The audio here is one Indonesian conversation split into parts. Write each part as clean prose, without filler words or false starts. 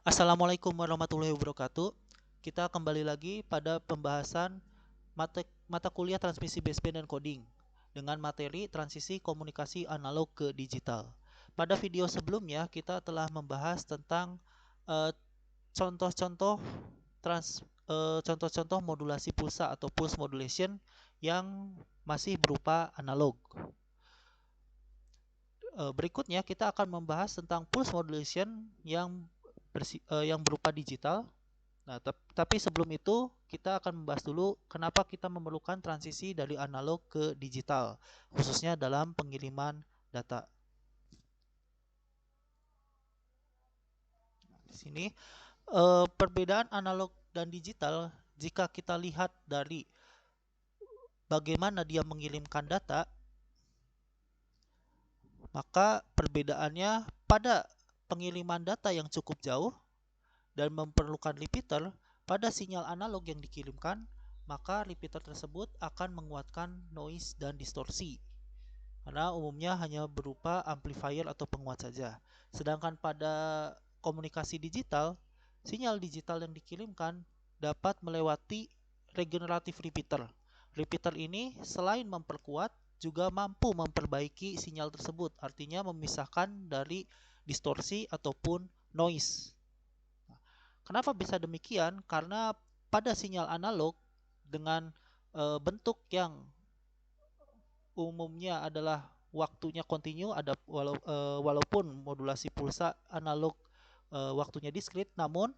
Assalamualaikum warahmatullahi wabarakatuh. Kita kembali lagi pada pembahasan mata kuliah transmisi baseband dan coding dengan materi transisi komunikasi analog ke digital. Pada video sebelumnya kita telah membahas tentang eh, contoh-contoh contoh-contoh modulasi pulsa atau pulse modulation yang masih berupa analog. Berikutnya kita akan membahas tentang pulse modulation yang berupa digital. Nah, tapi sebelum itu kita akan membahas dulu kenapa kita memerlukan transisi dari analog ke digital, khususnya dalam pengiriman data. Di sini perbedaan analog dan digital jika kita lihat dari bagaimana dia mengirimkan data, maka perbedaannya pada pengiriman data yang cukup jauh dan memerlukan repeater pada sinyal analog yang dikirimkan, maka repeater tersebut akan menguatkan noise dan distorsi karena umumnya hanya berupa amplifier atau penguat saja. Sedangkan pada komunikasi digital, sinyal digital yang dikirimkan dapat melewati regeneratif repeater. Repeater ini selain memperkuat juga mampu memperbaiki sinyal tersebut, artinya memisahkan dari distorsi ataupun noise. Kenapa bisa demikian? Karena pada sinyal analog dengan bentuk yang umumnya adalah waktunya kontinu, walaupun modulasi pulsa analog waktunya diskrit, namun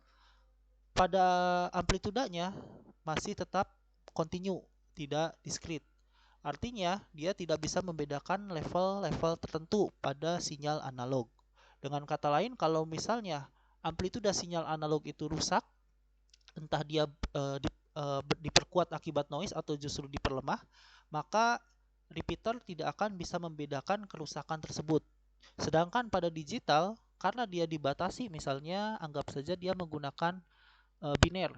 pada amplitudanya masih tetap kontinu, tidak diskrit. Artinya dia tidak bisa membedakan level-level tertentu pada sinyal analog. Dengan kata lain, kalau misalnya amplituda sinyal analog itu rusak, entah dia diperkuat akibat noise atau justru diperlemah, maka repeater tidak akan bisa membedakan kerusakan tersebut. Sedangkan pada digital, karena dia dibatasi, misalnya anggap saja dia menggunakan biner,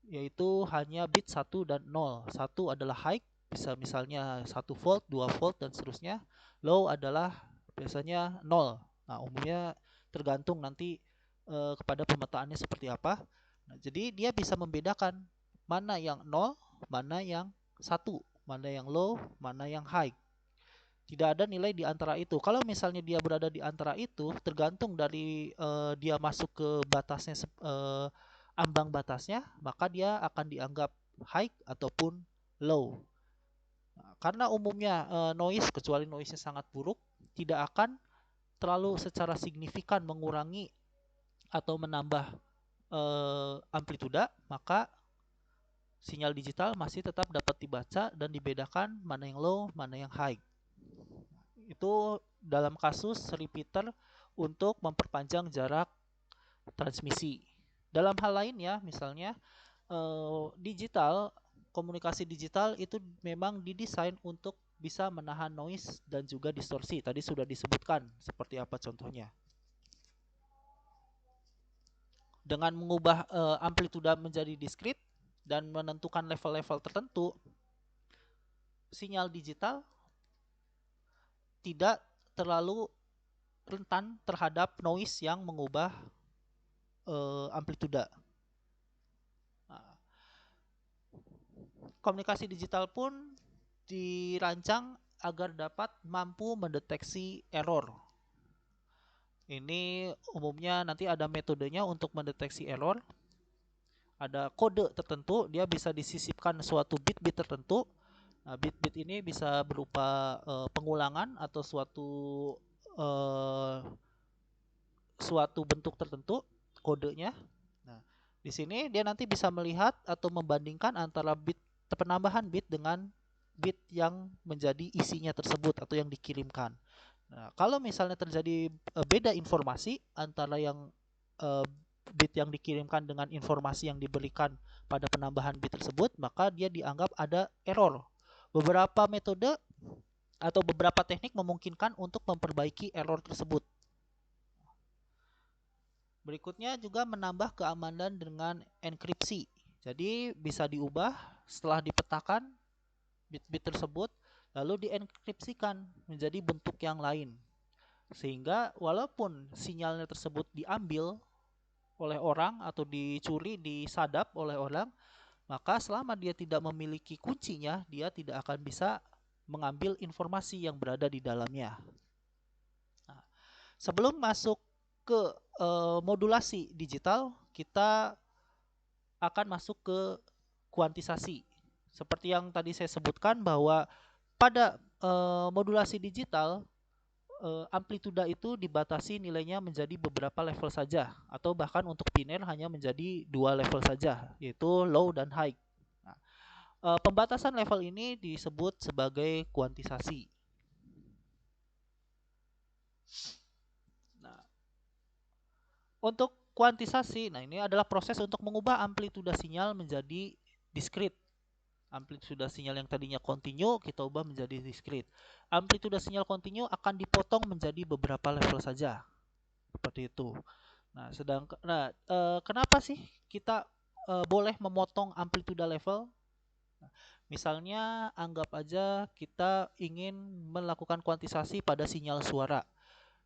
yaitu hanya bit 1 dan 0. 1 adalah high, bisa misalnya 1 volt, 2 volt, dan seterusnya. Low adalah biasanya 0. Nah, umumnya tergantung nanti kepada pemetaannya seperti apa. Nah, jadi dia bisa membedakan mana yang 0, mana yang 1, mana yang low, mana yang high. Tidak ada nilai di antara itu. Kalau misalnya dia berada di antara itu, tergantung dari dia masuk ke batasnya, ambang batasnya, maka dia akan dianggap high ataupun low. Nah, karena umumnya noise, kecuali noise-nya sangat buruk, tidak akan terlalu secara signifikan mengurangi atau menambah amplituda, maka sinyal digital masih tetap dapat dibaca dan dibedakan mana yang low, mana yang high. Itu dalam kasus repeater untuk memperpanjang jarak transmisi. Dalam hal lainnya, misalnya digital, komunikasi digital itu memang didesain untuk bisa menahan noise dan juga distorsi. Tadi sudah disebutkan seperti apa contohnya. Dengan mengubah amplituda menjadi diskrit dan menentukan level-level tertentu, sinyal digital tidak terlalu rentan terhadap noise yang mengubah amplituda. Nah, komunikasi digital pun dirancang agar dapat mampu mendeteksi error. Ini umumnya nanti ada metodenya untuk mendeteksi error. Ada kode tertentu, dia bisa disisipkan suatu bit-bit tertentu. Nah, bit-bit ini bisa berupa pengulangan atau uh, suatu bentuk tertentu kodenya. Nah, di sini dia nanti bisa melihat atau membandingkan antara penambahan bit dengan bit yang menjadi isinya tersebut atau yang dikirimkan. Nah, kalau misalnya terjadi beda informasi antara yang uh, bit yang dikirimkan dengan informasi yang diberikan pada penambahan bit tersebut, maka dia dianggap ada error. Beberapa metode atau beberapa teknik memungkinkan untuk memperbaiki error tersebut. Berikutnya juga menambah keamanan dengan enkripsi. Jadi bisa diubah setelah dipetakan bit-bit tersebut lalu dienkripsikan menjadi bentuk yang lain. Sehingga walaupun sinyalnya tersebut diambil oleh orang atau dicuri, disadap oleh orang, maka selama dia tidak memiliki kuncinya, dia tidak akan bisa mengambil informasi yang berada di dalamnya. Nah, sebelum masuk ke modulasi digital, kita akan masuk ke kuantisasi. Seperti yang tadi saya sebutkan bahwa pada modulasi digital, amplituda itu dibatasi nilainya menjadi beberapa level saja, atau bahkan untuk biner hanya menjadi 2 level saja, yaitu low dan high. Nah, pembatasan level ini disebut sebagai kuantisasi. Nah, untuk kuantisasi, nah ini adalah proses untuk mengubah amplituda sinyal menjadi discrete. Amplituda sinyal yang tadinya kontinu kita ubah menjadi discrete. Amplituda sinyal kontinu akan dipotong menjadi beberapa level saja. Seperti itu. Kenapa sih kita boleh memotong amplituda level? Nah, misalnya anggap aja kita ingin melakukan kuantisasi pada sinyal suara.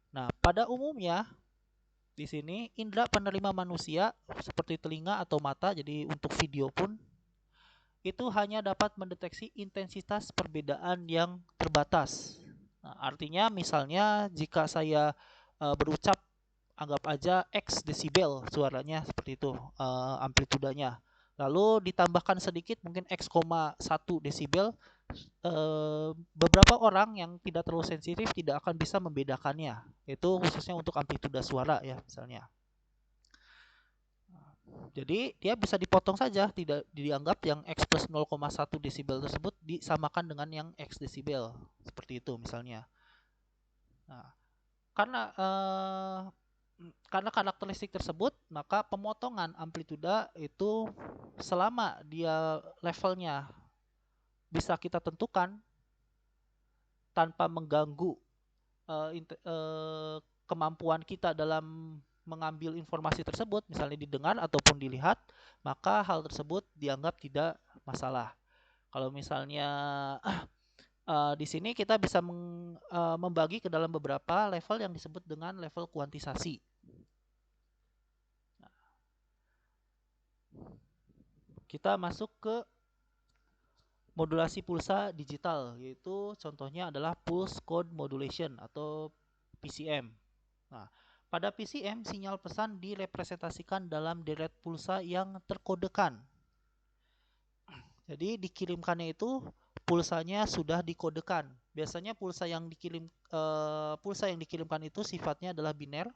Nah, pada umumnya di sini indera penerima manusia seperti telinga atau mata, jadi untuk video pun itu hanya dapat mendeteksi intensitas perbedaan yang terbatas. Nah, artinya misalnya jika saya berucap, anggap aja X desibel suaranya seperti itu, amplitudanya. Lalu ditambahkan sedikit mungkin X,1 desibel, beberapa orang yang tidak terlalu sensitif tidak akan bisa membedakannya. Itu khususnya untuk amplituda suara ya misalnya. Jadi dia bisa dipotong saja, tidak dianggap yang X plus 0,1 desibel tersebut disamakan dengan yang X desibel. Seperti itu misalnya. Nah, karena karakteristik tersebut, maka pemotongan amplituda itu selama dia levelnya bisa kita tentukan tanpa mengganggu kemampuan kita dalam mengambil informasi tersebut, misalnya didengar ataupun dilihat, maka hal tersebut dianggap tidak masalah. Kalau misalnya di sini kita bisa membagi ke dalam beberapa level yang disebut dengan level kuantisasi. Kita masuk ke modulasi pulsa digital, yaitu contohnya adalah Pulse Code Modulation atau PCM. Nah, pada PCM, sinyal pesan direpresentasikan dalam deret pulsa yang terkodekan. Jadi dikirimkannya itu pulsanya sudah dikodekan. Biasanya pulsa yang dikirimkan itu sifatnya adalah biner.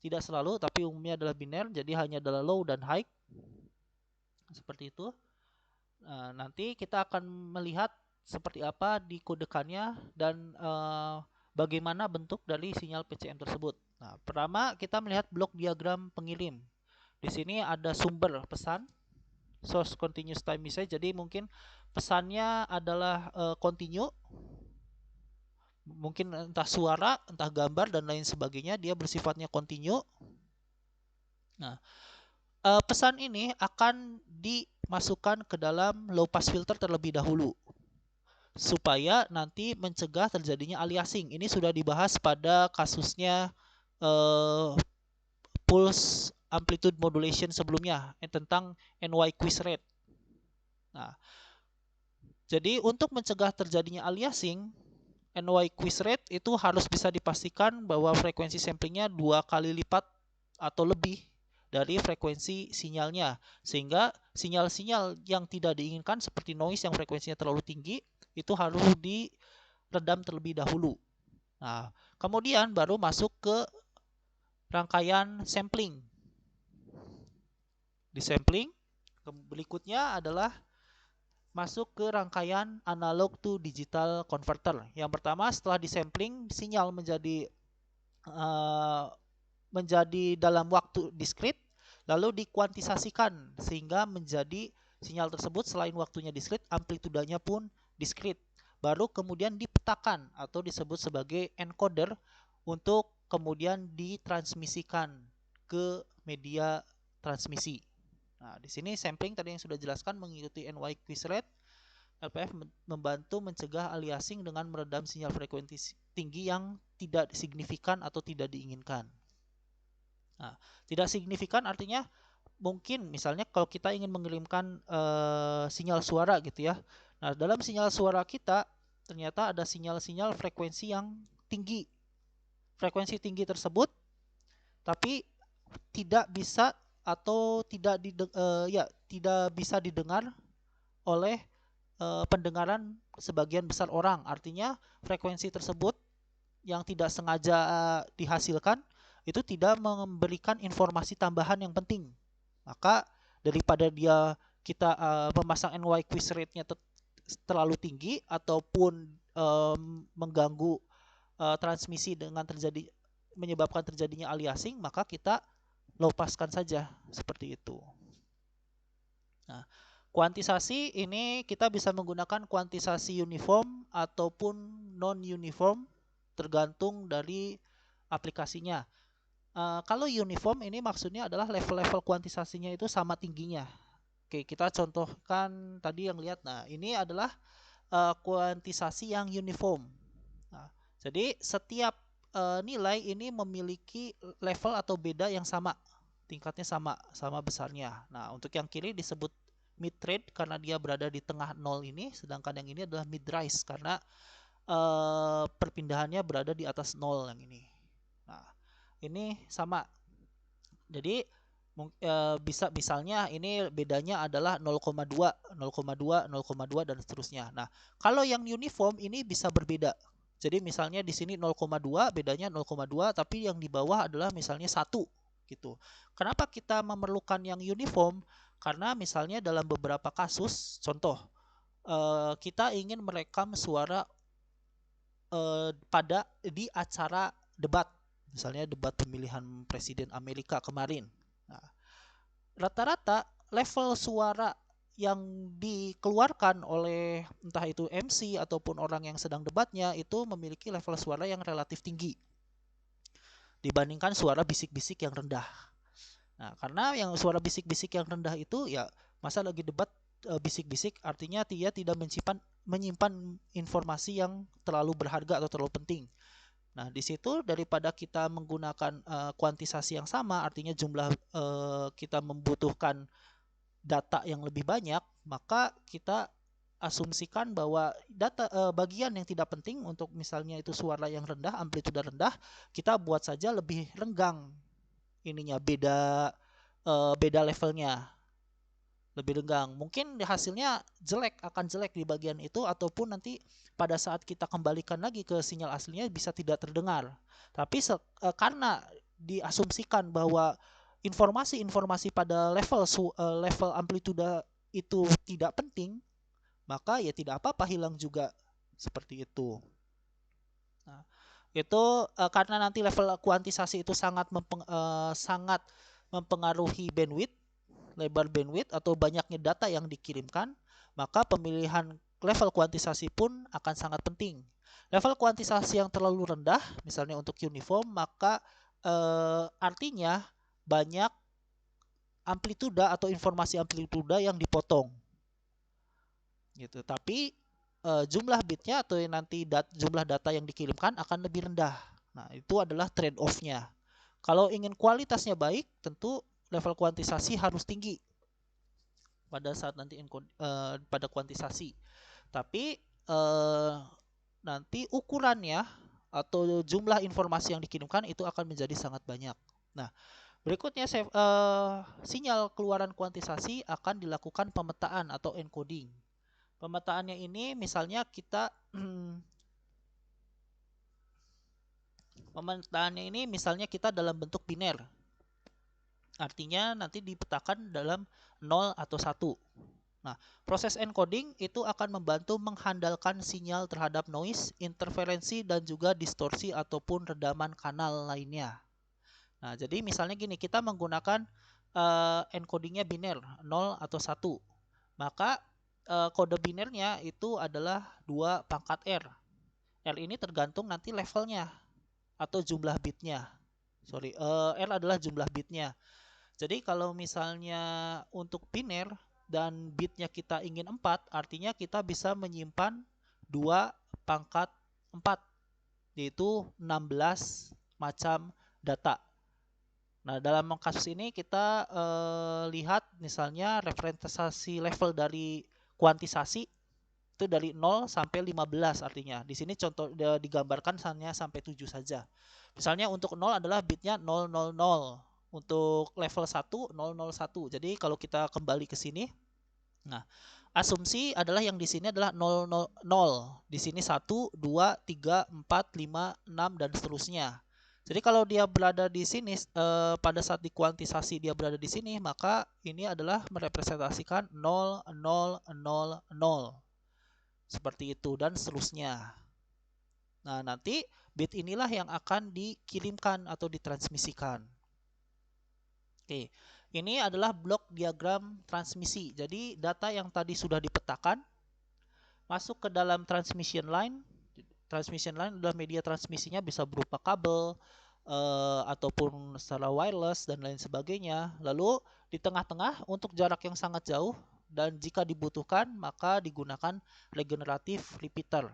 Tidak selalu, tapi umumnya adalah biner. Jadi hanya adalah low dan high. Seperti itu. Nanti kita akan melihat seperti apa dikodekannya dan bagaimana bentuk dari sinyal PCM tersebut. Nah, pertama kita melihat blok diagram pengirim. Di sini ada sumber pesan, source continuous time message. Jadi mungkin pesannya adalah continue, mungkin entah suara, entah gambar dan lain sebagainya, dia bersifatnya continue. Nah, pesan ini akan dimasukkan ke dalam low pass filter terlebih dahulu supaya nanti mencegah terjadinya aliasing. Ini sudah dibahas pada kasusnya pulse amplitude modulation sebelumnya tentang NY quiz rate. Nah, jadi untuk mencegah terjadinya aliasing, NY quiz rate itu harus bisa dipastikan bahwa frekuensi samplingnya 2 kali lipat atau lebih dari frekuensi sinyalnya, sehingga sinyal-sinyal yang tidak diinginkan seperti noise yang frekuensinya terlalu tinggi itu harus diredam terlebih dahulu. Nah, kemudian baru masuk ke rangkaian sampling. Di sampling berikutnya adalah masuk ke rangkaian analog to digital converter. Yang pertama, setelah disampling sinyal menjadi dalam waktu discrete, lalu dikuantisasikan sehingga menjadi sinyal tersebut selain waktunya discrete, amplitudanya pun discrete. Baru kemudian dipetakan atau disebut sebagai encoder untuk kemudian ditransmisikan ke media transmisi. Nah, di sini sampling tadi yang sudah jelaskan mengikuti NY quiz rate. LPF membantu mencegah aliasing dengan meredam sinyal frekuensi tinggi yang tidak signifikan atau tidak diinginkan. Nah, tidak signifikan artinya mungkin misalnya kalau kita ingin mengirimkan sinyal suara gitu ya. Nah, dalam sinyal suara kita ternyata ada sinyal-sinyal frekuensi yang tinggi. Frekuensi tinggi tersebut tapi tidak bisa atau tidak bisa didengar oleh pendengaran sebagian besar orang. Artinya frekuensi tersebut yang tidak sengaja dihasilkan itu tidak memberikan informasi tambahan yang penting. Maka daripada kita memasang NY quiz rate-nya terlalu tinggi ataupun mengganggu transmisi dengan menyebabkan terjadinya aliasing, maka kita lepaskan saja seperti itu. Nah, kuantisasi ini kita bisa menggunakan kuantisasi uniform ataupun non uniform tergantung dari aplikasinya. Kalau uniform ini maksudnya adalah level-level kuantisasinya itu sama tingginya. Oke, kita contohkan tadi yang lihat. Nah, ini adalah kuantisasi yang uniform. Nah, jadi setiap nilai ini memiliki level atau beda yang sama, tingkatnya sama besarnya. Nah, untuk yang kiri disebut mid rate karena dia berada di tengah nol ini, sedangkan yang ini adalah mid rise karena perpindahannya berada di atas nol yang ini. Nah, ini sama. Jadi bisa misalnya ini bedanya adalah 0,2, 0,2, 0,2 dan seterusnya. Nah, kalau yang uniform ini bisa berbeda. Jadi misalnya di sini 0,2 bedanya 0,2 tapi yang di bawah adalah misalnya 1 gitu. Kenapa kita memerlukan yang uniform? Karena misalnya dalam beberapa kasus, contoh kita ingin merekam suara di acara debat, misalnya debat pemilihan presiden Amerika kemarin. Nah, rata-rata level suara yang dikeluarkan oleh entah itu MC ataupun orang yang sedang debatnya itu memiliki level suara yang relatif tinggi dibandingkan suara bisik-bisik yang rendah. Nah, karena yang suara bisik-bisik yang rendah itu ya masa lagi debat bisik-bisik artinya dia tidak menyimpan informasi yang terlalu berharga atau terlalu penting. Nah, di situ daripada kita menggunakan kuantisasi yang sama, artinya jumlah kita membutuhkan data yang lebih banyak, maka kita asumsikan bahwa bagian yang tidak penting untuk misalnya itu suara yang rendah, amplitude rendah, kita buat saja lebih renggang ininya, beda levelnya. Lebih renggang. Mungkin hasilnya akan jelek di bagian itu ataupun nanti pada saat kita kembalikan lagi ke sinyal aslinya bisa tidak terdengar. Tapi karena diasumsikan bahwa informasi-informasi pada level amplitude itu tidak penting, maka ya tidak apa-apa hilang juga seperti itu. Nah, itu karena nanti level kuantisasi itu sangat mempengaruhi bandwidth, lebar bandwidth atau banyaknya data yang dikirimkan, maka pemilihan level kuantisasi pun akan sangat penting. Level kuantisasi yang terlalu rendah, misalnya untuk uniform, maka artinya banyak amplitude atau informasi amplitude yang dipotong. Gitu. Tapi jumlah bitnya atau nanti jumlah data yang dikirimkan akan lebih rendah. Nah, itu adalah trade-off-nya. Kalau ingin kualitasnya baik, tentu level kuantisasi harus tinggi pada saat nanti pada kuantisasi. Tapi nanti ukurannya atau jumlah informasi yang dikirimkan itu akan menjadi sangat banyak. Nah, berikutnya sinyal keluaran kuantisasi akan dilakukan pemetaan atau encoding. Pemetaannya ini misalnya kita dalam bentuk biner. Artinya nanti dipetakan dalam 0 atau 1. Nah, proses encoding itu akan membantu menghandalkan sinyal terhadap noise, interferensi, dan juga distorsi ataupun redaman kanal lainnya. Nah, jadi misalnya gini, kita menggunakan encodingnya biner, 0 atau 1. Maka kode binernya itu adalah 2 pangkat R. R ini tergantung nanti levelnya atau jumlah bitnya. R adalah jumlah bitnya. Jadi kalau misalnya untuk biner dan bitnya kita ingin 4, artinya kita bisa menyimpan 2 pangkat 4, yaitu 16 macam data. Nah, dalam kasus ini kita lihat misalnya representasi level dari kuantisasi itu dari 0 sampai 15 artinya. Di sini contoh digambarkan hanya sampai 7 saja. Misalnya untuk 0 adalah bitnya 000. Untuk level 1 001. Jadi kalau kita kembali ke sini, nah, asumsi adalah yang di sini adalah 000. Di sini 1, 2, 3, 4, 5, 6 dan seterusnya. Jadi kalau dia berada di sini pada saat dikuantisasi dia berada di sini, maka ini adalah merepresentasikan 0000 seperti itu dan seterusnya. Nah, nanti bit inilah yang akan dikirimkan atau ditransmisikan. Oke, ini adalah blok diagram transmisi. Jadi data yang tadi sudah dipetakan masuk ke dalam transmission line. Transmission line adalah media transmisinya bisa berupa kabel ataupun secara wireless dan lain sebagainya. Lalu di tengah-tengah untuk jarak yang sangat jauh dan jika dibutuhkan maka digunakan regenerative repeater.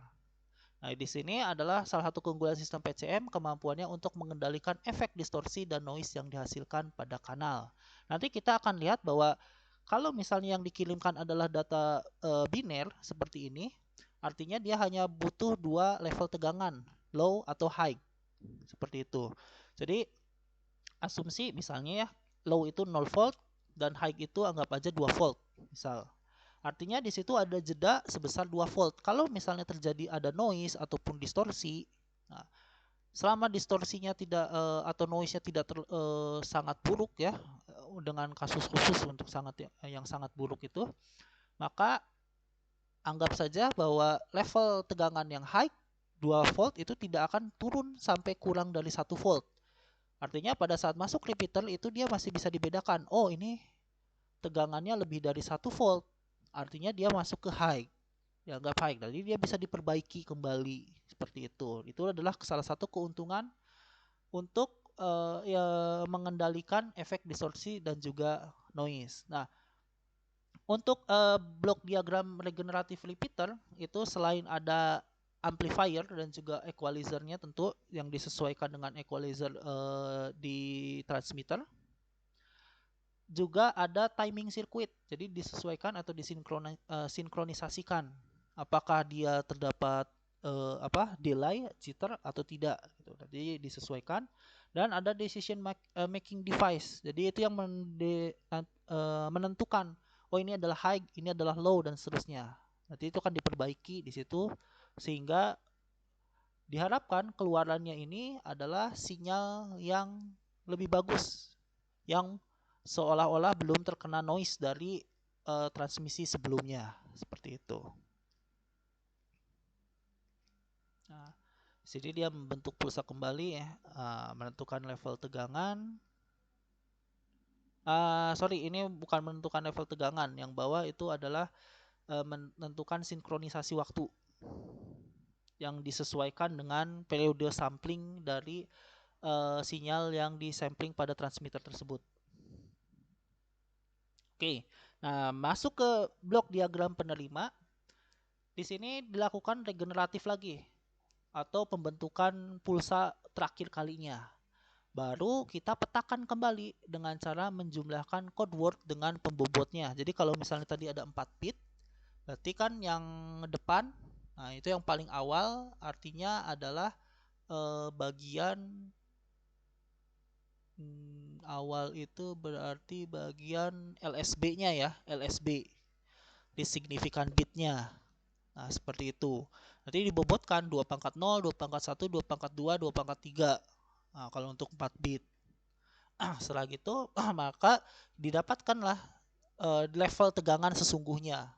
Nah, di sini adalah salah satu keunggulan sistem PCM, kemampuannya untuk mengendalikan efek distorsi dan noise yang dihasilkan pada kanal. Nanti kita akan lihat bahwa kalau misalnya yang dikirimkan adalah data biner seperti ini, artinya dia hanya butuh dua level tegangan, low atau high, seperti itu. Jadi asumsi misalnya ya, low itu 0 volt dan high itu anggap aja 2 volt, misal. Artinya di situ ada jeda sebesar 2 volt. Kalau misalnya terjadi ada noise ataupun distorsi, nah, selama distorsinya tidak atau noise-nya tidak sangat buruk ya, dengan kasus khusus untuk yang sangat buruk itu, maka anggap saja bahwa level tegangan yang high 2 volt itu tidak akan turun sampai kurang dari 1 volt. Artinya pada saat masuk repeater itu dia masih bisa dibedakan. Oh, ini tegangannya lebih dari 1 volt. Artinya dia masuk ke high. Dianggap high. Jadi dia bisa diperbaiki kembali seperti itu. Itu adalah salah satu keuntungan untuk ya, mengendalikan efek distorsi dan juga noise. Nah, untuk blok diagram regenerative repeater itu selain ada amplifier dan juga equalizernya tentu yang disesuaikan dengan equalizer di transmitter, juga ada timing circuit. Jadi disesuaikan atau disinkronisasikan apakah dia terdapat delay, jitter atau tidak gitu. Jadi disesuaikan dan ada decision making device. Jadi itu yang menentukan oh ini adalah high, ini adalah low dan seterusnya. Nanti itu akan diperbaiki di situ sehingga diharapkan keluarannya ini adalah sinyal yang lebih bagus, yang seolah-olah belum terkena noise dari transmisi sebelumnya, seperti itu. Nah, sini dia membentuk pulsa kembali ya, menentukan level tegangan. Sorry, ini bukan menentukan level tegangan, yang bawah itu adalah menentukan sinkronisasi waktu yang disesuaikan dengan periode sampling dari sinyal yang disampling pada transmitter tersebut. Oke, nah masuk ke blok diagram penerima. Di sini dilakukan regeneratif lagi atau pembentukan pulsa terakhir kalinya. Baru kita petakan kembali dengan cara menjumlahkan code word dengan pembobotnya. Jadi kalau misalnya tadi ada 4 bit, berarti kan yang depan, nah itu yang paling awal artinya adalah bagian awal itu berarti bagian LSB-nya ya, LSB di signifikan bitnya. Nah, seperti itu. Nanti dibobotkan 2 pangkat 0, 2 pangkat 1, 2 pangkat 2, 2 pangkat 3. Nah, kalau untuk 4 bit. Setelah gitu, maka didapatkanlah level tegangan sesungguhnya.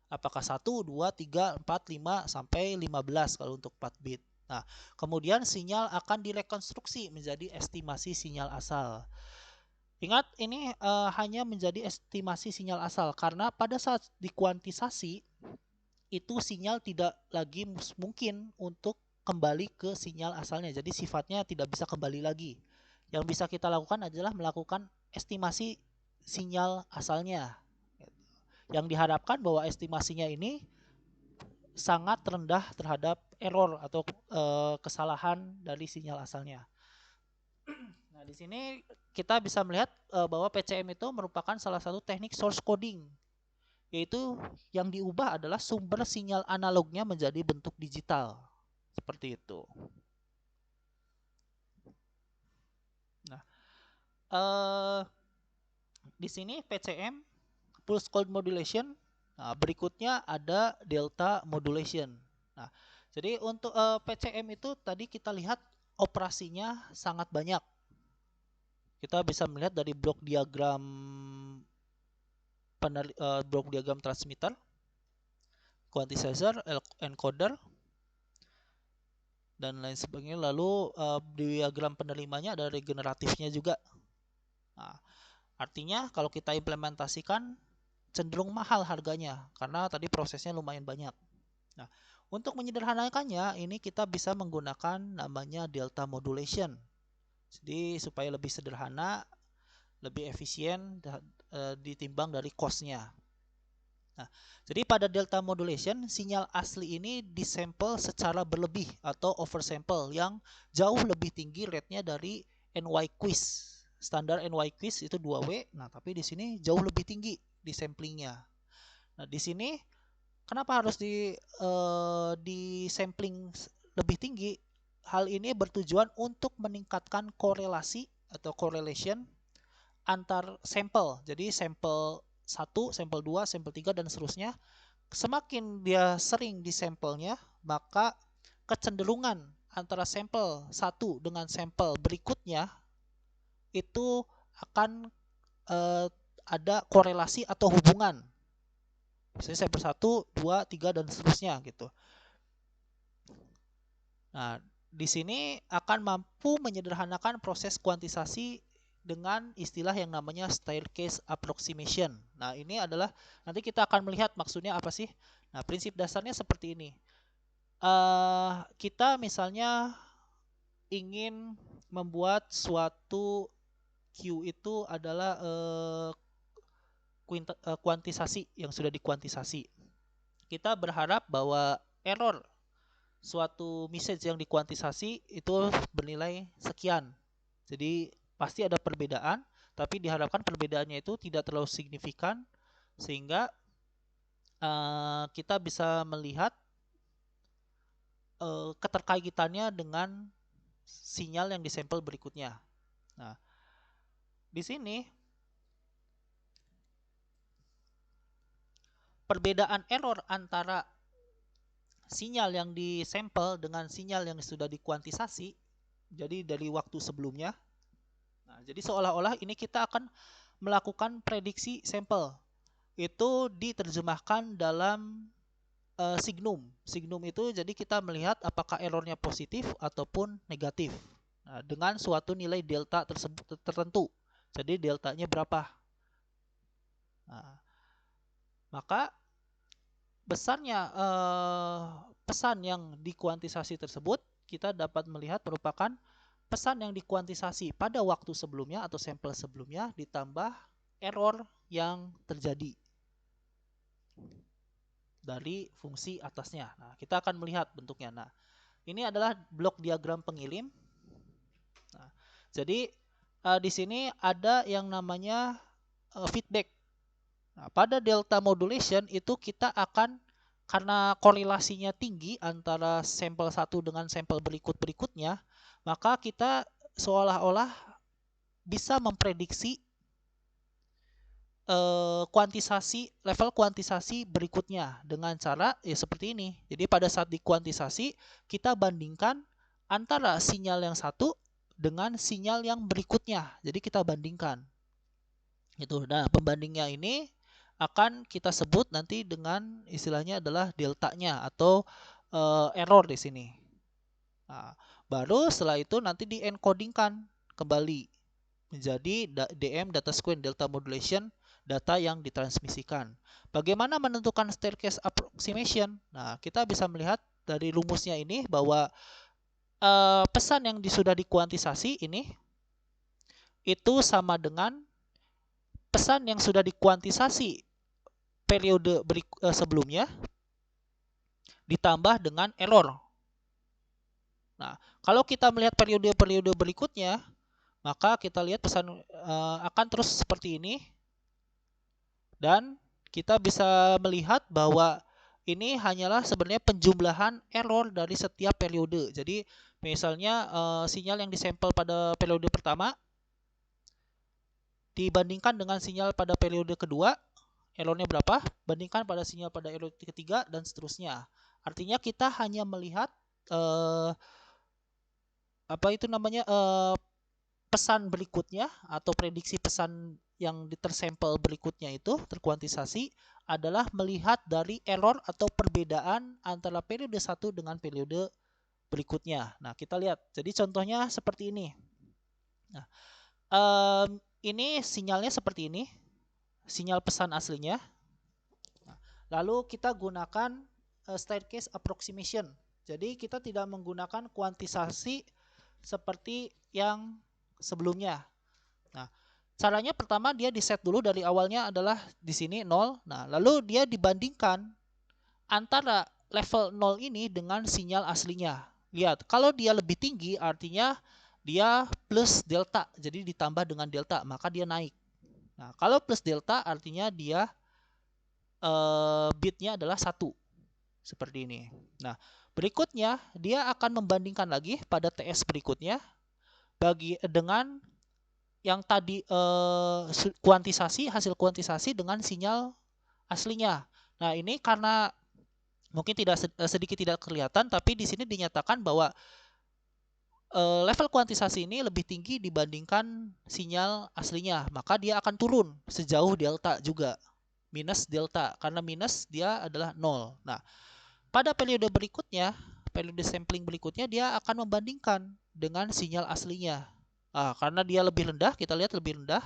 Apakah 1, 2, 3, 4, 5, sampai 15 kalau untuk 4 bit. Nah, kemudian sinyal akan direkonstruksi menjadi estimasi sinyal asal. Ingat, ini hanya menjadi estimasi sinyal asal karena pada saat dikuantisasi itu sinyal tidak lagi mungkin untuk kembali ke sinyal asalnya. Jadi sifatnya tidak bisa kembali lagi. Yang bisa kita lakukan adalah melakukan estimasi sinyal asalnya. Yang diharapkan bahwa estimasinya ini sangat rendah terhadap error atau kesalahan dari sinyal asalnya. Nah, di sini kita bisa melihat bahwa PCM itu merupakan salah satu teknik source coding, yaitu yang diubah adalah sumber sinyal analognya menjadi bentuk digital. Seperti itu. Nah, di sini PCM, pulse code modulation. Nah, berikutnya ada delta modulation. Nah, jadi untuk PCM itu tadi kita lihat operasinya sangat banyak. Kita bisa melihat dari blok diagram transmitter, quantizer, encoder, dan lain sebagainya. Lalu diagram penerimanya ada regeneratifnya juga. Nah, artinya kalau kita implementasikan cenderung mahal harganya karena tadi prosesnya lumayan banyak. Nah, untuk menyederhanakannya ini kita bisa menggunakan namanya delta modulation. Jadi supaya lebih sederhana, lebih efisien ditimbang dari cost-nya. Nah, jadi pada delta modulation sinyal asli ini disampel secara berlebih atau oversample yang jauh lebih tinggi rate-nya dari NY-Quiz. Standar NY-Quiz itu 2W. Nah, tapi di sini jauh lebih tinggi di samplingnya. Nah, di sini kenapa harus di sampling lebih tinggi? Hal ini bertujuan untuk meningkatkan korelasi atau correlation antar sampel. Jadi sampel 1, sampel 2, sampel 3 dan seterusnya. Semakin dia sering di sampelnya, maka kecenderungan antara sampel 1 dengan sampel berikutnya itu akan ada korelasi atau hubungan. Misalnya sampel 1, 2, 3 dan seterusnya gitu. Nah, di sini akan mampu menyederhanakan proses kuantisasi dengan istilah yang namanya staircase approximation. Nah, ini adalah nanti kita akan melihat maksudnya apa sih. Nah, prinsip dasarnya seperti ini. Kita misalnya ingin membuat suatu Q itu adalah kuantisasi yang sudah dikuantisasi. Kita berharap bahwa error suatu message yang dikuantisasi itu bernilai sekian. Jadi pasti ada perbedaan, tapi diharapkan perbedaannya itu tidak terlalu signifikan sehingga kita bisa melihat keterkaitannya dengan sinyal yang disampel berikutnya. Nah, di sini perbedaan error antara sinyal yang disampel dengan sinyal yang sudah dikuantisasi, jadi dari waktu sebelumnya. Nah, jadi seolah-olah ini kita akan melakukan prediksi sampel. Itu diterjemahkan dalam signum. Signum itu jadi kita melihat apakah errornya positif ataupun negatif. Nah, dengan suatu nilai delta tersebut tertentu. Jadi deltanya berapa? Nah, maka besarnya pesan yang dikuantisasi tersebut kita dapat melihat merupakan pesan yang dikuantisasi pada waktu sebelumnya atau sampel sebelumnya ditambah error yang terjadi dari fungsi atasnya. Nah, kita akan melihat bentuknya. Nah, ini adalah blok diagram pengirim. Nah, jadi di sini ada yang namanya feedback. Nah, pada delta modulation itu kita akan karena korelasinya tinggi antara sampel 1 dengan sampel berikutnya, maka kita seolah-olah bisa memprediksi level kuantisasi berikutnya dengan cara ya seperti ini. Jadi pada saat dikuantisasi kita bandingkan antara sinyal yang satu dengan sinyal yang berikutnya. Jadi kita bandingkan. Itu. Nah, pembandingnya ini akan kita sebut nanti dengan istilahnya adalah deltanya atau error di sini. Nah, baru setelah itu nanti di-encodingkan kembali menjadi DM data sequence delta modulation data yang ditransmisikan. Bagaimana menentukan staircase approximation? Nah, kita bisa melihat dari rumusnya ini bahwa pesan yang sudah dikuantisasi ini itu sama dengan pesan yang sudah dikuantisasi periode sebelumnya ditambah dengan error. Nah, kalau kita melihat periode-periode berikutnya, maka kita lihat pesan akan terus seperti ini, dan kita bisa melihat bahwa ini hanyalah sebenarnya penjumlahan error dari setiap periode. Jadi misalnya sinyal yang disampel pada periode pertama dibandingkan dengan sinyal pada periode kedua, errornya berapa, bandingkan pada sinyal pada periode ketiga, dan seterusnya. Artinya kita hanya melihat pesan berikutnya atau prediksi pesan yang tersampel berikutnya itu terkuantisasi adalah melihat dari error atau perbedaan antara periode 1 dengan periode berikutnya. Nah, kita lihat. Jadi contohnya seperti ini. Nah, ini sinyalnya seperti ini, sinyal pesan aslinya. Nah, lalu kita gunakan staircase approximation. Jadi kita tidak menggunakan kuantisasi seperti yang sebelumnya. Nah, caranya pertama dia di set dulu dari awalnya adalah di sini 0. Nah, lalu dia dibandingkan antara level 0 ini dengan sinyal aslinya. Lihat, kalau dia lebih tinggi artinya dia plus delta, jadi ditambah dengan delta, maka dia naik. Nah, kalau plus delta artinya dia bitnya adalah 1. Seperti ini. Nah, berikutnya dia akan membandingkan lagi pada TS berikutnya dengan yang tadi hasil kuantisasi dengan sinyal aslinya. Nah, ini karena mungkin sedikit tidak kelihatan, tapi di sini dinyatakan bahwa level kuantisasi ini lebih tinggi dibandingkan sinyal aslinya, maka dia akan turun sejauh delta juga, minus delta, karena minus dia adalah 0. Nah, pada periode berikutnya, periode sampling berikutnya dia akan membandingkan dengan sinyal aslinya. Karena dia lebih rendah, kita lihat lebih rendah,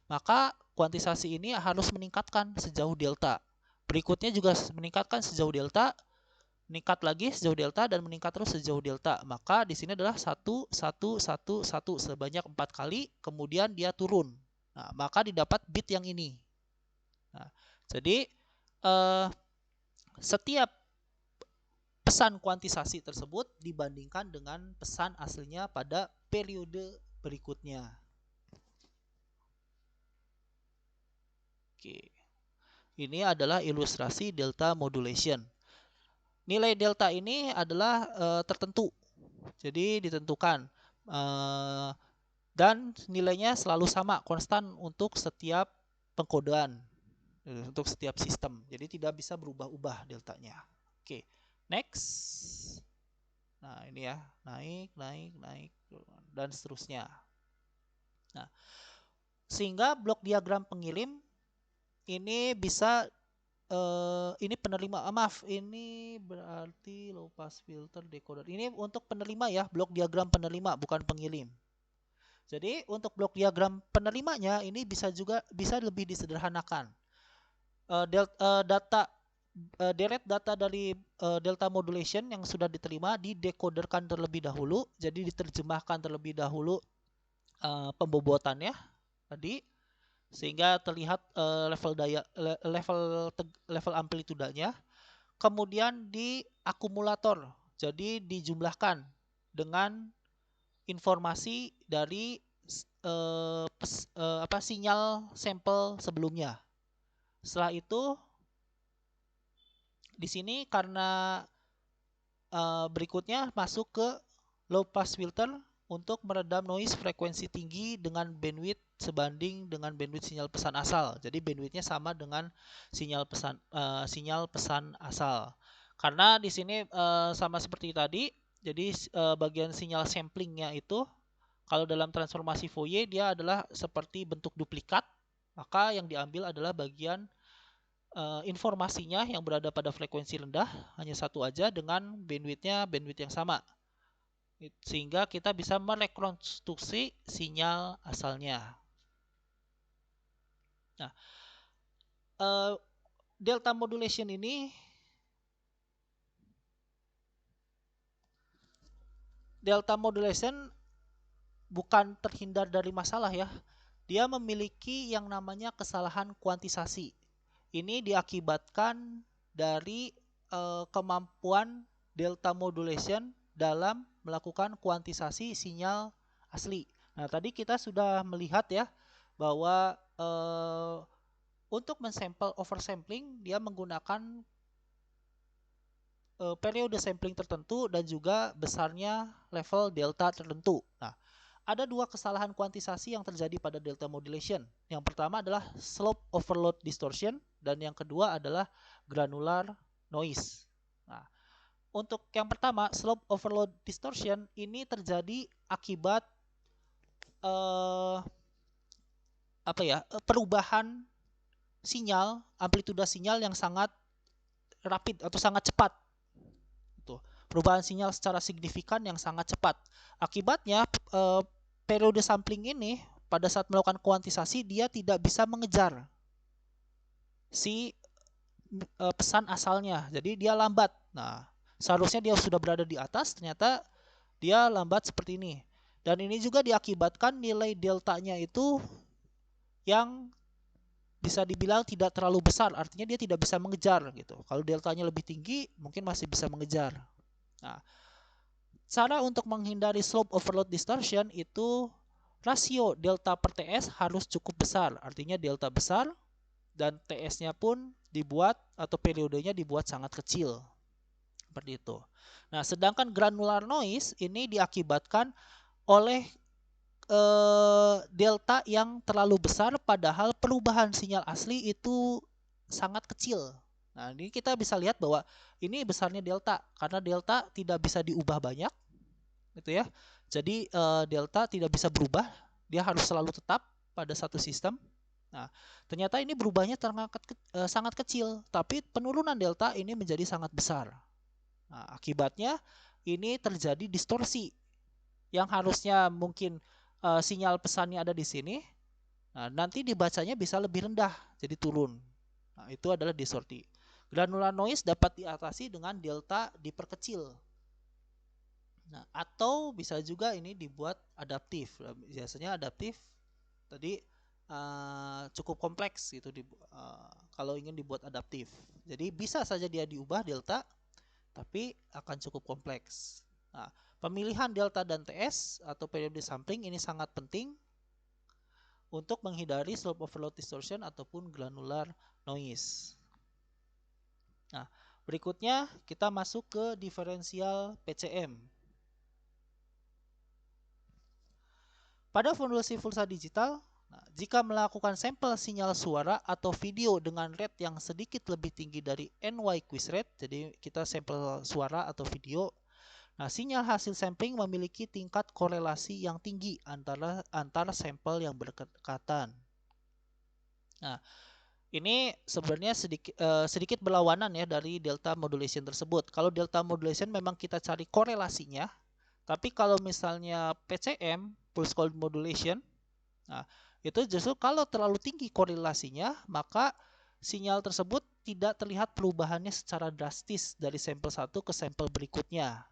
maka kuantisasi ini harus meningkatkan sejauh delta. Berikutnya juga meningkatkan sejauh delta, meningkat lagi sejauh delta, dan meningkat terus sejauh delta. Maka di sini adalah 1, 1, 1, 1 sebanyak 4 kali, kemudian dia turun. Nah, maka didapat bit yang ini. Nah, jadi setiap pesan kuantisasi tersebut dibandingkan dengan pesan aslinya pada periode berikutnya. Oke. Ini adalah ilustrasi delta modulation. Nilai delta ini adalah tertentu. Jadi ditentukan dan nilainya selalu sama, konstan untuk setiap pengkodean, untuk setiap sistem. Jadi tidak bisa berubah-ubah deltanya. Oke. Next. Nah, ini ya, naik, dan seterusnya. Nah, sehingga blok diagram pengirim ini bisa ini penerima, ini berarti low pass filter decoder. Ini untuk penerima ya, blok diagram penerima, bukan pengirim. Jadi untuk blok diagram penerimanya ini bisa lebih disederhanakan. Deret data dari delta modulation yang sudah diterima didecoderkan terlebih dahulu, jadi diterjemahkan terlebih dahulu pembobotannya tadi, sehingga terlihat level amplitudanya. Kemudian di akumulator, jadi dijumlahkan dengan informasi dari sinyal sampel sebelumnya. Setelah itu di sini karena berikutnya masuk ke low pass filter untuk meredam noise frekuensi tinggi dengan bandwidth sebanding dengan bandwidth sinyal pesan asal. Jadi bandwidthnya sama dengan sinyal pesan asal. Karena di sini sama seperti tadi, jadi bagian sinyal samplingnya itu kalau dalam transformasi Fourier dia adalah seperti bentuk duplikat, maka yang diambil adalah bagian informasinya yang berada pada frekuensi rendah hanya satu aja dengan bandwidthnya bandwidth yang sama, sehingga kita bisa merekonstruksi sinyal asalnya. Nah, delta modulation ini bukan terhindar dari masalah ya. Dia memiliki yang namanya kesalahan kuantisasi. Ini diakibatkan dari kemampuan delta modulation dalam melakukan kuantisasi sinyal asli. Nah, tadi kita sudah melihat ya bahwa untuk mensampel oversampling dia menggunakan periode sampling tertentu dan juga besarnya level delta tertentu. Nah, ada dua kesalahan kuantisasi yang terjadi pada delta modulation. Yang pertama adalah slope overload distortion dan yang kedua adalah granular noise. Nah, untuk yang pertama, slope overload distortion ini terjadi akibat perubahan sinyal, amplituda sinyal yang sangat rapid atau sangat cepat. Perubahan sinyal secara signifikan yang sangat cepat. Akibatnya periode sampling ini pada saat melakukan kuantisasi dia tidak bisa mengejar si pesan asalnya. Jadi dia lambat. Nah, seharusnya dia sudah berada di atas, ternyata dia lambat seperti ini. Dan ini juga diakibatkan nilai deltanya itu yang bisa dibilang tidak terlalu besar, artinya dia tidak bisa mengejar gitu. Kalau deltanya lebih tinggi, mungkin masih bisa mengejar. Nah, cara untuk menghindari slope overload distortion itu rasio delta per TS harus cukup besar. Artinya delta besar dan TS-nya pun dibuat atau periodenya dibuat sangat kecil. Seperti itu. Nah, sedangkan granular noise ini diakibatkan oleh delta yang terlalu besar padahal perubahan sinyal asli itu sangat kecil. Nah, ini kita bisa lihat bahwa ini besarnya delta karena delta tidak bisa diubah banyak gitu ya. Jadi delta tidak bisa berubah, dia harus selalu tetap pada satu sistem. Nah, ternyata ini berubahnya sangat kecil, tapi penurunan delta ini menjadi sangat besar. Nah, akibatnya ini terjadi distorsi yang harusnya mungkin sinyal pesannya ada di sini. Nah, nanti dibacanya bisa lebih rendah, jadi turun. Nah, itu adalah distorsi. Granular noise dapat diatasi dengan delta diperkecil. Nah, atau bisa juga ini dibuat adaptif. Biasanya adaptif tadi cukup kompleks gitu kalau ingin dibuat adaptif. Jadi bisa saja dia diubah delta, tapi akan cukup kompleks. Nah, pemilihan delta dan TS atau periode sampling ini sangat penting untuk menghindari slope overload distortion ataupun granular noise. Nah, berikutnya kita masuk ke diferensial PCM. Pada modulasi pulsa digital, jika melakukan sampel sinyal suara atau video dengan rate yang sedikit lebih tinggi dari NY quiz rate, jadi kita sampel suara atau video, sinyal hasil sampling memiliki tingkat korelasi yang tinggi antara sampel yang berdekatan. Nah, ini sebenarnya sedikit berlawanan ya dari delta modulation tersebut. Kalau delta modulation memang kita cari korelasinya, tapi kalau misalnya PCM, pulse cold modulation, itu justru kalau terlalu tinggi korelasinya, maka sinyal tersebut tidak terlihat perubahannya secara drastis dari sampel satu ke sampel berikutnya.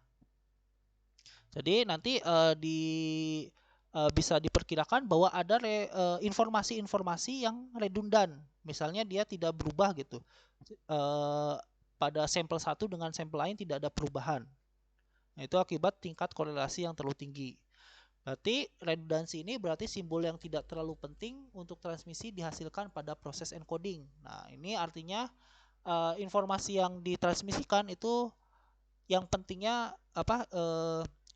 Jadi nanti bisa diperkirakan bahwa ada informasi-informasi yang redundan. Misalnya dia tidak berubah gitu. Pada sampel satu dengan sampel lain tidak ada perubahan. Nah, itu akibat tingkat korelasi yang terlalu tinggi. Berarti redundansi ini berarti simbol yang tidak terlalu penting untuk transmisi dihasilkan pada proses encoding. Nah, ini artinya informasi yang ditransmisikan itu yang pentingnya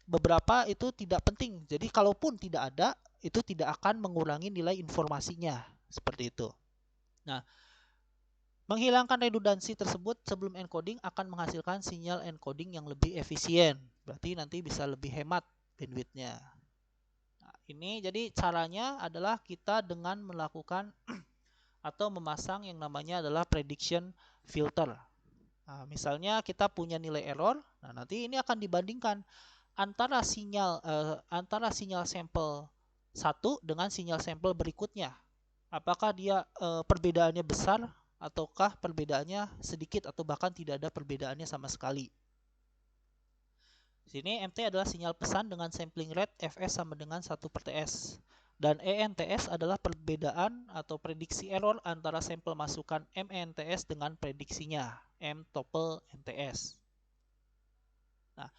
beberapa itu tidak penting. Jadi kalaupun tidak ada, itu tidak akan mengurangi nilai informasinya. Seperti itu. Nah, menghilangkan redundansi tersebut sebelum encoding akan menghasilkan sinyal encoding yang lebih efisien. Berarti nanti bisa lebih hemat bandwidth-nya. Nah, ini jadi caranya adalah kita dengan melakukan atau memasang yang namanya adalah prediction filter. Nah, misalnya kita punya nilai error, nanti ini akan dibandingkan antara sinyal sampel 1 dengan sinyal sampel berikutnya. Apakah dia perbedaannya besar ataukah perbedaannya sedikit atau bahkan tidak ada perbedaannya sama sekali. Di sini MT adalah sinyal pesan dengan sampling rate Fs sama dengan 1/TS. Dan ENTS adalah perbedaan atau prediksi error antara sampel masukan MNTS dengan prediksinya M tuple NTS. Nah,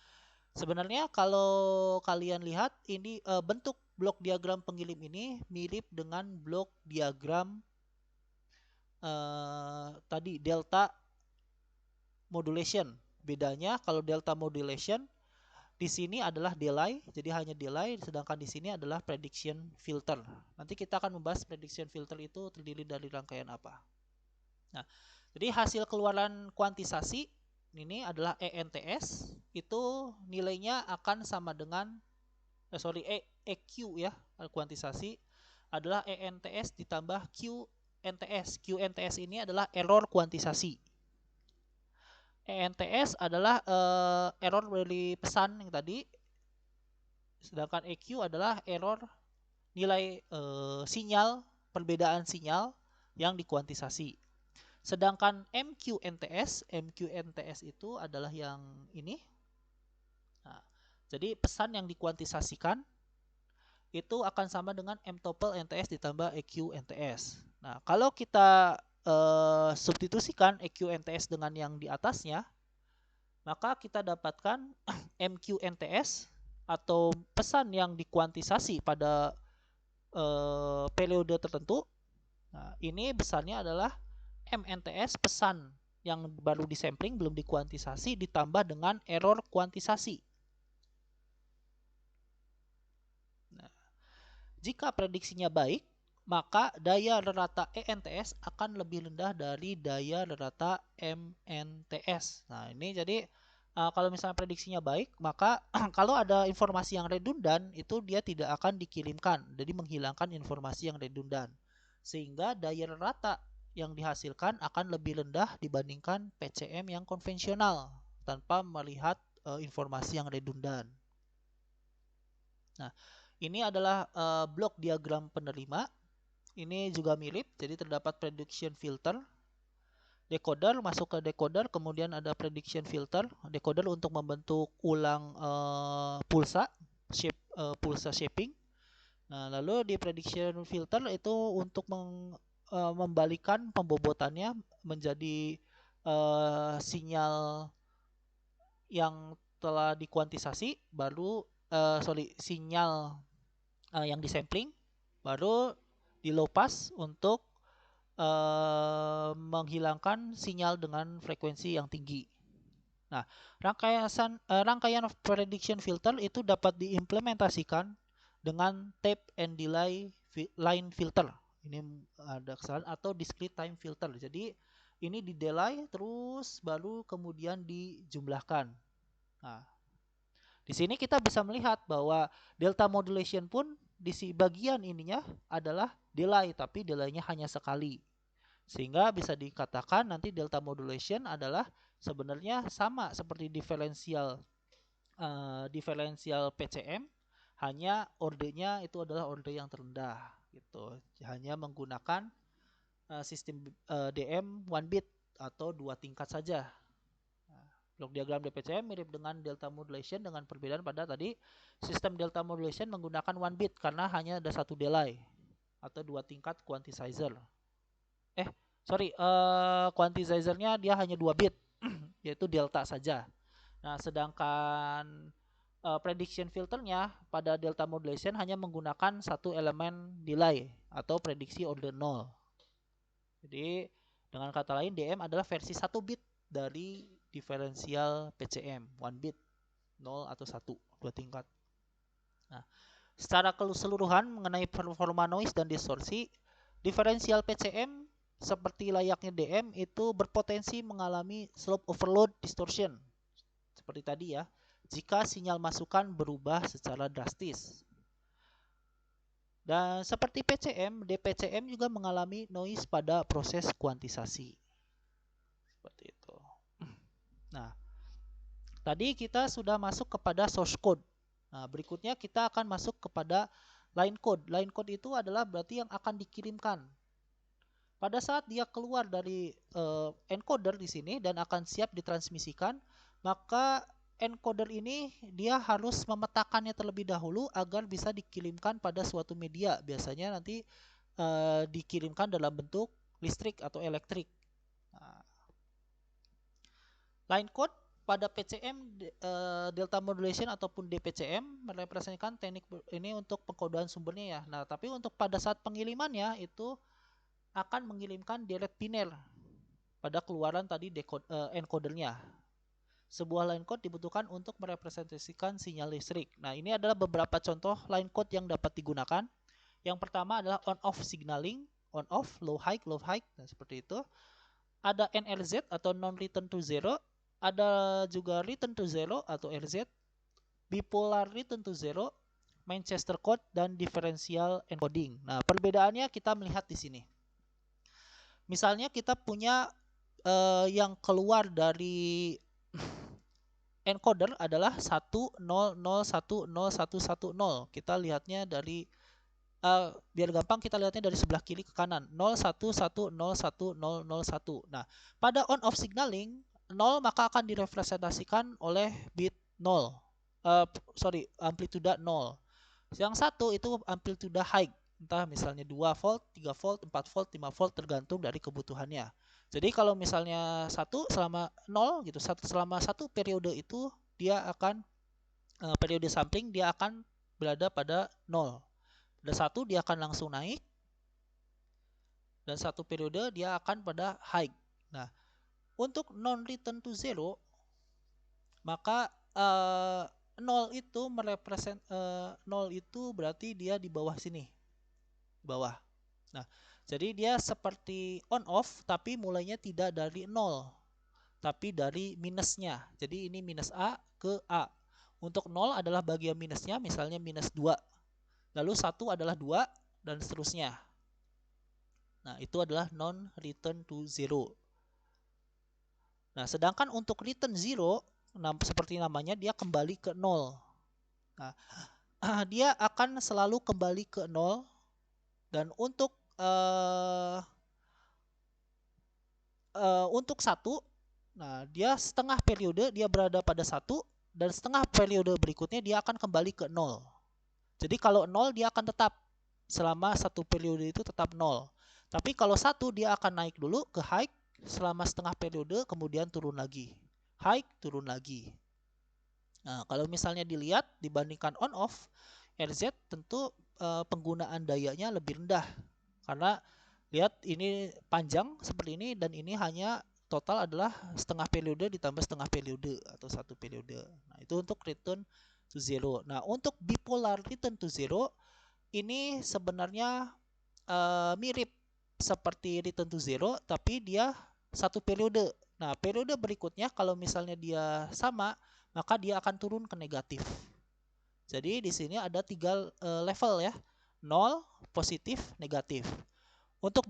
sebenarnya kalau kalian lihat ini bentuk blok diagram pengirim ini mirip dengan blok diagram tadi delta modulation. Bedanya kalau delta modulation di sini adalah delay, jadi hanya delay, sedangkan di sini adalah prediction filter. Nanti kita akan membahas prediction filter itu terdiri dari rangkaian apa. Nah, jadi hasil keluaran kuantisasi ini adalah ENTS, itu nilainya akan sama dengan EQ ya, kuantisasi adalah ENTS ditambah QNTS. QNTS ini adalah error kuantisasi. ENTS adalah error dari pesan yang tadi, sedangkan EQ adalah error nilai sinyal, perbedaan sinyal yang dikuantisasi. Sedangkan MQNTS itu adalah yang ini. Nah, jadi pesan yang dikuantisasikan itu akan sama dengan mTOPL NTS ditambah EQ NTS. Nah, kalau kita substitusikan EQ NTS dengan yang di atasnya, maka kita dapatkan MQ NTS atau pesan yang dikuantisasi pada periode tertentu. Nah, ini besarnya adalah MNTS, pesan yang baru disampling belum dikuantisasi ditambah dengan error kuantisasi. Nah, jika prediksinya baik, maka daya rata ENTS akan lebih rendah dari daya rata MNTS. Nah, ini jadi kalau misalnya prediksinya baik, maka kalau ada informasi yang redundan, itu dia tidak akan dikirimkan. Jadi menghilangkan informasi yang redundan. Sehingga daya rata yang dihasilkan akan lebih rendah dibandingkan PCM yang konvensional tanpa melihat informasi yang redundan. Nah, ini adalah blok diagram penerima. Ini juga mirip, jadi terdapat prediction filter. Decoder masuk ke decoder, kemudian ada prediction filter. Decoder untuk membentuk ulang pulsa, pulsa shaping. Nah, lalu di prediction filter itu untuk membalikan pembobotannya menjadi sinyal yang telah dikuantisasi, baru sinyal yang disampling, baru di low pass untuk menghilangkan sinyal dengan frekuensi yang tinggi. Nah, rangkaian prediction filter itu dapat diimplementasikan dengan tape and delay line filter. Ini ada kesalahan, atau discrete time filter. Jadi ini di delay terus baru kemudian dijumlahkan. Nah, di sini kita bisa melihat bahwa delta modulation pun di bagian ininya adalah delay, tapi delaynya hanya sekali. Sehingga bisa dikatakan nanti delta modulation adalah sebenarnya sama seperti diferensial PCM, hanya ordenya itu adalah order yang terendah gitu. Hanya menggunakan sistem DM 1 bit atau 2 tingkat saja. Blok diagram DPCM mirip dengan delta modulation dengan perbedaan pada tadi sistem delta modulation menggunakan 1 bit karena hanya ada satu delay atau 2 tingkat quantizer. Quantizernya dia hanya 2 bit yaitu delta saja. Nah, sedangkan prediction filternya pada delta modulation hanya menggunakan satu elemen delay atau prediksi order 0. Jadi dengan kata lain DM adalah versi 1 bit dari diferensial PCM, 1 bit, 0 atau 1, 2 tingkat. Nah, secara keseluruhan mengenai performa noise dan distorsi, diferensial PCM seperti layaknya DM itu berpotensi mengalami slope overload distortion. Seperti tadi ya, jika sinyal masukan berubah secara drastis. Dan seperti PCM, DPCM juga mengalami noise pada proses kuantisasi. Seperti itu. Nah, tadi kita sudah masuk kepada source code. Nah, berikutnya kita akan masuk kepada line code. Line code itu adalah berarti yang akan dikirimkan. Pada saat dia keluar dari encoder di sini dan akan siap ditransmisikan, maka encoder ini dia harus memetakannya terlebih dahulu agar bisa dikirimkan pada suatu media. Biasanya nanti dikirimkan dalam bentuk listrik atau elektrik. Nah, line code pada PCM delta modulation ataupun DPCM merepresentasikan teknik ini untuk pengkodaan sumbernya ya. Nah, tapi untuk pada saat pengirimannya itu akan mengirimkan direct biner pada keluaran tadi encodernya. Sebuah line code dibutuhkan untuk merepresentasikan sinyal listrik. Nah, ini adalah beberapa contoh line code yang dapat digunakan. Yang pertama adalah on-off signaling, on-off, low-high, low-high, nah seperti itu. Ada NRZ atau non-return to zero, ada juga return to zero atau RZ, bipolar return to zero, Manchester code, dan differential encoding. Nah, perbedaannya kita melihat di sini. Misalnya kita punya yang keluar dari encoder adalah 100101110. Kita lihatnya dari biar gampang kita lihatnya dari sebelah kiri ke kanan, 01101001. Nah, pada on off signaling 0 maka akan direpresentasikan oleh bit 0. Amplituda 0. Yang satu itu amplituda high, entah misalnya 2 volt, 3 volt, 4 volt, 5 volt tergantung dari kebutuhannya. Jadi kalau misalnya selama 0 gitu, selama satu periode itu dia akan periode sampling dia akan berada pada 0. Pada 1 dia akan langsung naik, dan satu periode dia akan pada high. Nah, untuk non return to zero maka 0 itu merepresent 0 itu berarti dia di bawah sini, bawah. Nah, jadi dia seperti on off tapi mulainya tidak dari 0 tapi dari minusnya. Jadi ini minus A ke A. Untuk 0 adalah bagian minusnya, misalnya minus 2. Lalu 1 adalah 2 dan seterusnya. Nah, itu adalah non return to zero. Nah, sedangkan untuk return zero, seperti namanya, dia kembali ke 0. Nah, dia akan selalu kembali ke 0. Dan untuk 1, nah dia setengah periode dia berada pada 1, dan setengah periode berikutnya dia akan kembali ke 0. Jadi kalau 0 dia akan tetap selama satu periode itu tetap 0. Tapi kalau 1 dia akan naik dulu ke high selama setengah periode, kemudian turun lagi. High, turun lagi. Nah, kalau misalnya dilihat dibandingkan on off, RZ tentu penggunaan dayanya lebih rendah. Karena lihat ini panjang seperti ini, dan ini hanya total adalah setengah periode ditambah setengah periode atau satu periode. Nah, itu untuk return to zero. Nah, untuk bipolar return to zero ini sebenarnya mirip seperti return to zero, tapi dia satu periode. Nah, periode berikutnya kalau misalnya dia sama, maka dia akan turun ke negatif. Jadi di sini ada 3 level ya, 0, positif, negatif. Untuk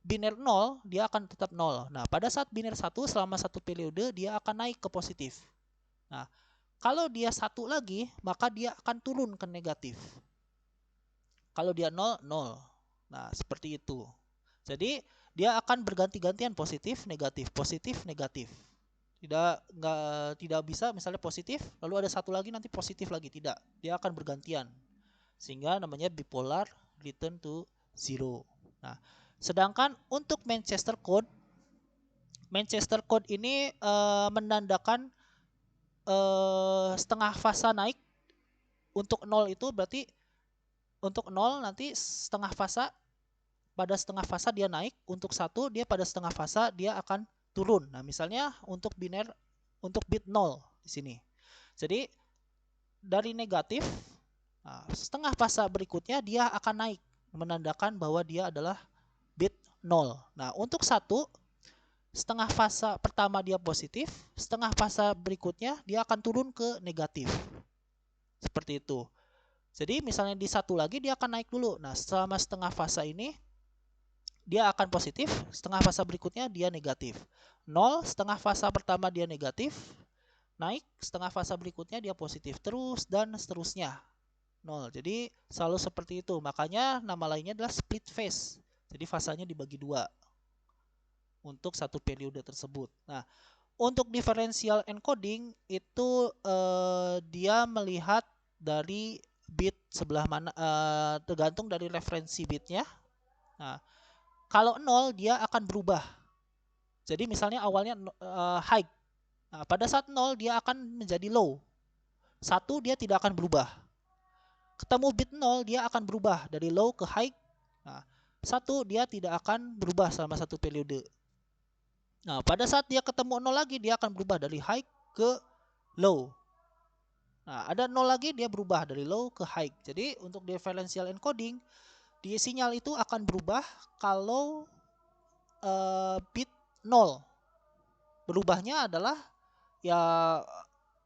biner 0 dia akan tetap 0. Nah, pada saat biner 1 selama satu periode dia akan naik ke positif. Nah, kalau dia 1 lagi maka dia akan turun ke negatif. Kalau dia 0, 0. Nah, seperti itu. Jadi dia akan berganti-gantian positif, negatif, positif, negatif. Tidak bisa misalnya positif lalu ada satu lagi nanti positif lagi, tidak. Dia akan bergantian. Sehingga namanya bipolar return to zero. Nah, sedangkan untuk Manchester code ini menandakan setengah fasa naik. Untuk 0 itu berarti untuk 0 nanti setengah fasa, pada setengah fasa dia naik, untuk 1 dia pada setengah fasa dia akan turun. Nah, misalnya untuk biner untuk bit 0 di sini. Jadi dari negatif, nah, setengah fasa berikutnya dia akan naik, menandakan bahwa dia adalah bit 0. Nah, untuk 1 setengah fasa pertama dia positif, setengah fasa berikutnya dia akan turun ke negatif. Seperti itu. Jadi misalnya di 1 lagi dia akan naik dulu. Nah, selama setengah fasa ini dia akan positif, setengah fasa berikutnya dia negatif. 0, setengah fasa pertama dia negatif, naik, setengah fasa berikutnya dia positif, terus dan seterusnya. 0. Jadi selalu seperti itu. Makanya nama lainnya adalah split phase. Jadi fasanya dibagi 2 untuk satu periode tersebut. Nah, untuk differential encoding itu dia melihat dari bit sebelah mana, tergantung dari referensi bitnya. Nah, kalau 0 dia akan berubah. Jadi misalnya awalnya high. Nah, pada saat 0 dia akan menjadi low. 1 dia tidak akan berubah. Ketemu bit 0 dia akan berubah dari low ke high. Nah, 1 dia tidak akan berubah selama satu periode. Nah, pada saat dia ketemu 0 lagi dia akan berubah dari high ke low. Nah, ada 0 lagi dia berubah dari low ke high. Jadi untuk differential encoding, di sinyal itu akan berubah kalau bit 0. Berubahnya adalah ya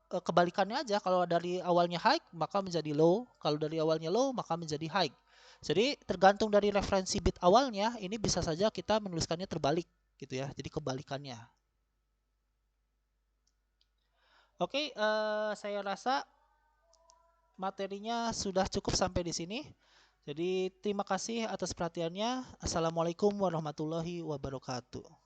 kebalikannya aja. Kalau dari awalnya high maka menjadi low, kalau dari awalnya low maka menjadi high. Jadi tergantung dari referensi bit awalnya, ini bisa saja kita menuliskannya terbalik gitu ya. Jadi kebalikannya. Oke, saya rasa materinya sudah cukup sampai di sini. Jadi terima kasih atas perhatiannya. Assalamualaikum warahmatullahi wabarakatuh.